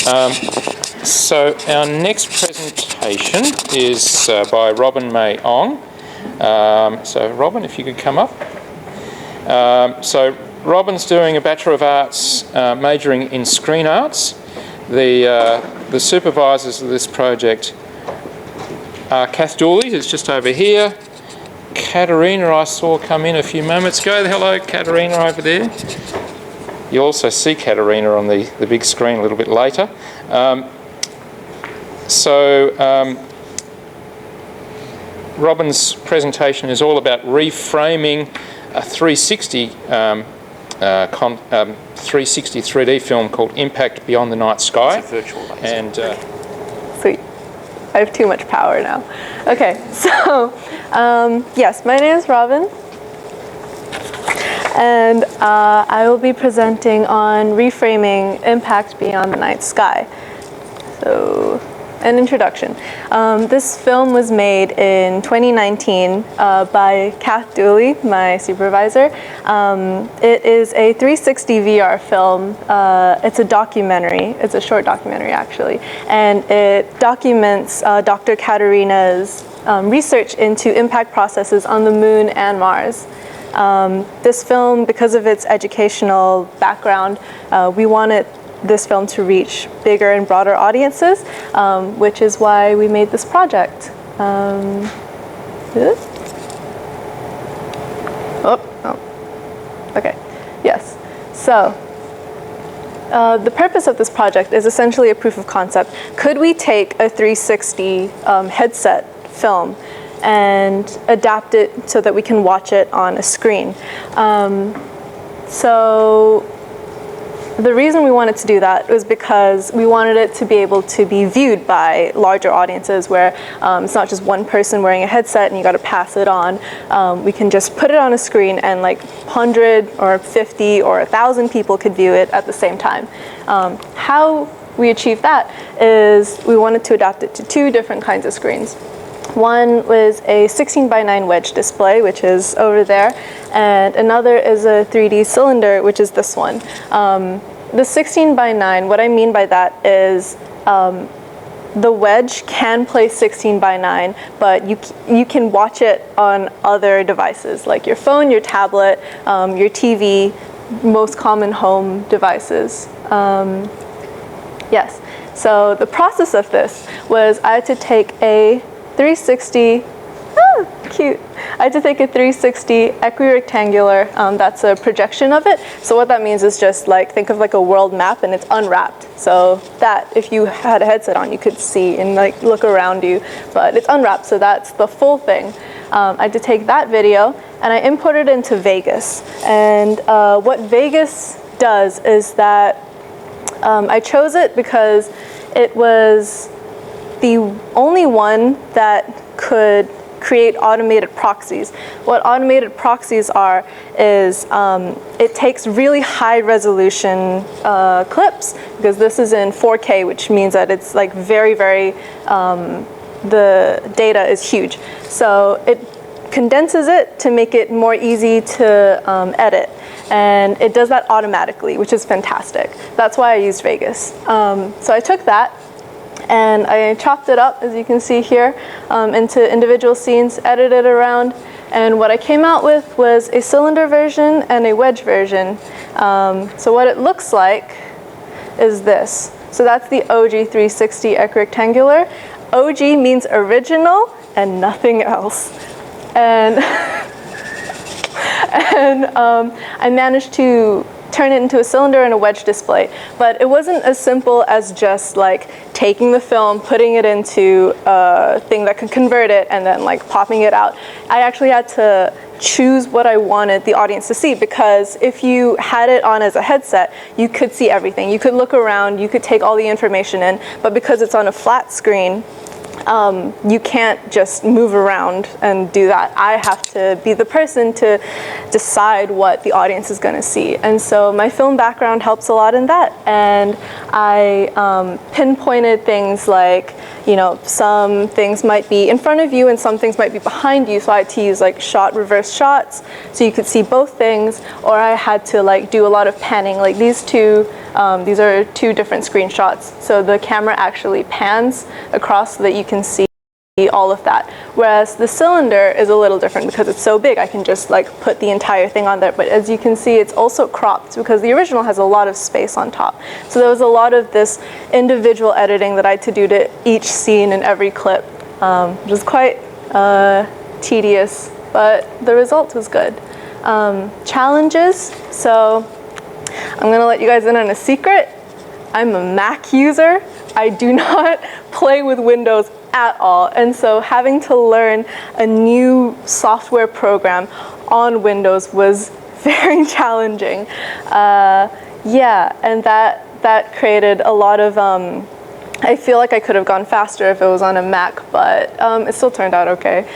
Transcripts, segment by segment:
So our next presentation is by Robyn May Ong. So Robyn, if you could come up. So Robyn's doing a Bachelor of Arts majoring in Screen Arts. The supervisors of this project are Kath Dooley, who's just over here. Katarina, I saw come in a few moments ago. Hello, Katarina, over there. You'll also see Katarina on the big screen a little bit later. Robyn's presentation is all about reframing a 360 3D film called Impact Beyond the Night Sky. It's a virtual laser. And sweet. I have too much power now. Okay, so yes, my name is Robyn, and I will be presenting on reframing Impact Beyond the Night Sky. So, an introduction. This film was made in 2019 by Kath Dooley, my supervisor. It is a 360 VR film. It's a documentary. It's a short documentary, actually. And it documents Dr. Katarina's research into impact processes on the moon and Mars. This film, because of its educational background, we wanted this film to reach bigger and broader audiences, which is why we made this project. Okay, yes. So, the purpose of this project is essentially a proof of concept. Could we take a 360 headset film and adapt it so that we can watch it on a screen? The reason we wanted to do that was because we wanted it to be able to be viewed by larger audiences where it's not just one person wearing a headset and you got to pass it on. We can just put it on a screen and like 100 or 50 or 1,000 people could view it at the same time. How we achieved that is we wanted to adapt it to two different kinds of screens. One was a 16:9 wedge display, which is over there, and another is a 3D cylinder, which is this one. The 16:9, what I mean by that is the wedge can play 16:9, but you can watch it on other devices, like your phone, your tablet, your TV, most common home devices. Yes, so the process of this was I had to take a 360, cute. I had to take a 360 equirectangular, that's a projection of it. So what that means is just like, think of like a world map and it's unwrapped. So that, if you had a headset on, you could see and like look around you, but it's unwrapped, so that's the full thing. I had to take that video and I imported it into Vegas. And what Vegas does is that I chose it because it was the only one that could create automated proxies. What automated proxies are is it takes really high resolution clips, because this is in 4K, which means that it's like very, the data is huge. So it condenses it to make it more easy to edit. And it does that automatically, which is fantastic. That's why I used Vegas. So I took that and I chopped it up, as you can see here, into individual scenes, edited around, and what I came out with was a cylinder version and a wedge version. So what it looks like is this. So that's the OG 360 equirectangular. OG means original and nothing else. And, I managed to turn it into a cylinder and a wedge display. But it wasn't as simple as just like taking the film, putting it into a thing that could convert it, and then like popping it out. I actually had to choose what I wanted the audience to see, because if you had it on as a headset, you could see everything. You could look around, you could take all the information in, but because it's on a flat screen, you can't just move around and do that. I have to be the person to decide what the audience is going to see. And so my film background helps a lot in that. And I pinpointed things like, some things might be in front of you and some things might be behind you. So I had to use like reverse shots so you could see both things, or I had to like do a lot of panning. Like these are two different screenshots. So the camera actually pans across so that you can see all of that. Whereas the cylinder is a little different because it's so big. I can just like put the entire thing on there. But as you can see, it's also cropped because the original has a lot of space on top. So there was a lot of this individual editing that I had to do to each scene in every clip, which was quite tedious, but the result was good. Challenges. So I'm gonna let you guys in on a secret. I'm a Mac user. I do not play with Windows at all. And so having to learn a new software program on Windows was very challenging. And that created a lot of, I feel like I could have gone faster if it was on a Mac, but it still turned out okay.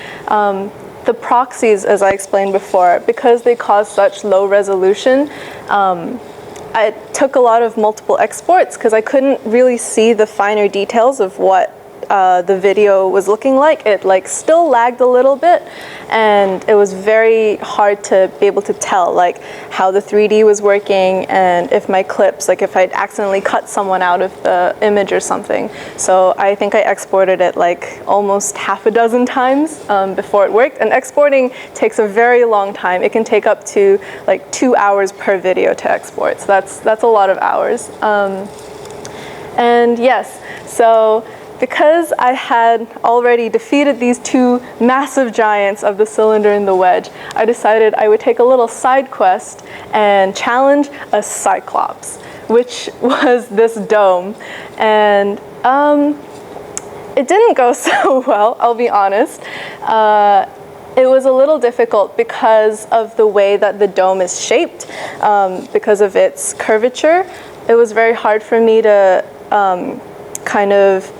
The proxies, as I explained before, because they cause such low resolution, it took a lot of multiple exports because I couldn't really see the finer details of what the video was looking like. It like still lagged a little bit, and it was very hard to be able to tell like how the 3D was working and if my clips, like if I'd accidentally cut someone out of the image or something. So I think I exported it like almost half a dozen times before it worked. And exporting takes a very long time. It can take up to like 2 hours per video to export. So that's a lot of hours. And yes, so because I had already defeated these two massive giants of the cylinder and the wedge, I decided I would take a little side quest and challenge a cyclops, which was this dome. And it didn't go so well, I'll be honest. It was a little difficult because of the way that the dome is shaped, because of its curvature. It was very hard for me to kind of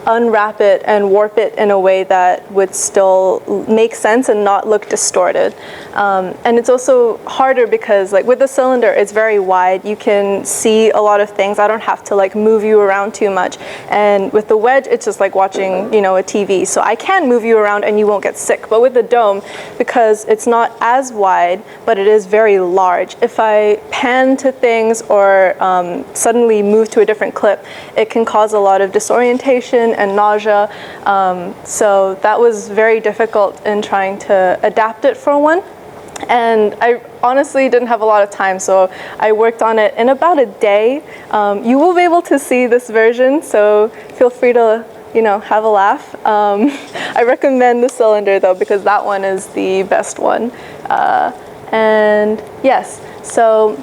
unwrap it and warp it in a way that would still make sense and not look distorted. And it's also harder because like with the cylinder, it's very wide. You can see a lot of things. I don't have to like move you around too much. And with the wedge, it's just like watching, a TV. So I can move you around and you won't get sick. But with the dome, because it's not as wide, but it is very large, if I pan to things or suddenly move to a different clip, it can cause a lot of disorientation and nausea. So that was very difficult in trying to adapt it for one. And I honestly didn't have a lot of time, so I worked on it in about a day. You will be able to see this version, so feel free to have a laugh. I recommend the cylinder though, because that one is the best one. And yes, so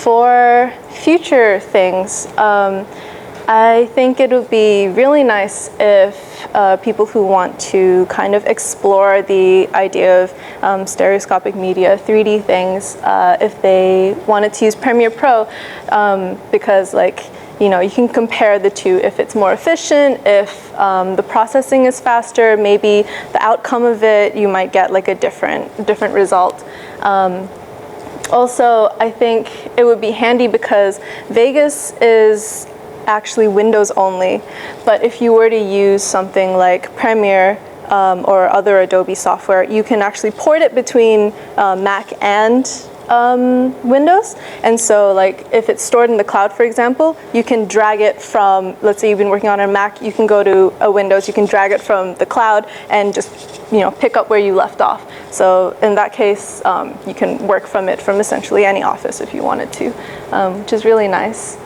for future things, I think it would be really nice if people who want to kind of explore the idea of stereoscopic media, 3D things, if they wanted to use Premiere Pro, because you can compare the two. If it's more efficient, if the processing is faster, maybe the outcome of it, you might get like a different result. Also, I think it would be handy because Vegas is actually Windows only, but if you were to use something like Premiere or other Adobe software, you can actually port it between Mac and Windows. And so like if it's stored in the cloud, for example, you can drag it from, let's say you've been working on a Mac, you can go to a Windows, you can drag it from the cloud and just pick up where you left off. So in that case, you can work from essentially any office if you wanted to, which is really nice.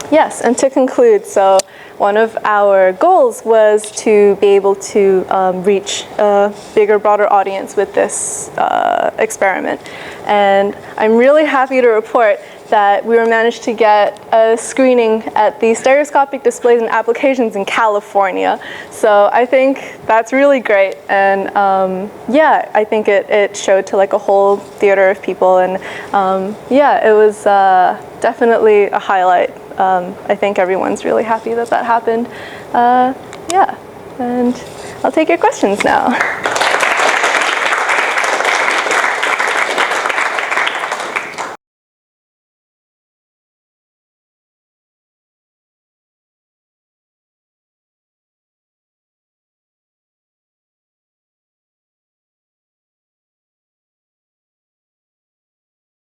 Yes, and to conclude, so one of our goals was to be able to reach a bigger, broader audience with this experiment. And I'm really happy to report that we were managed to get a screening at the Stereoscopic Displays and Applications in California. So I think that's really great. And I think it showed to like a whole theater of people. And it was definitely a highlight. I think everyone's really happy that happened. And I'll take your questions now.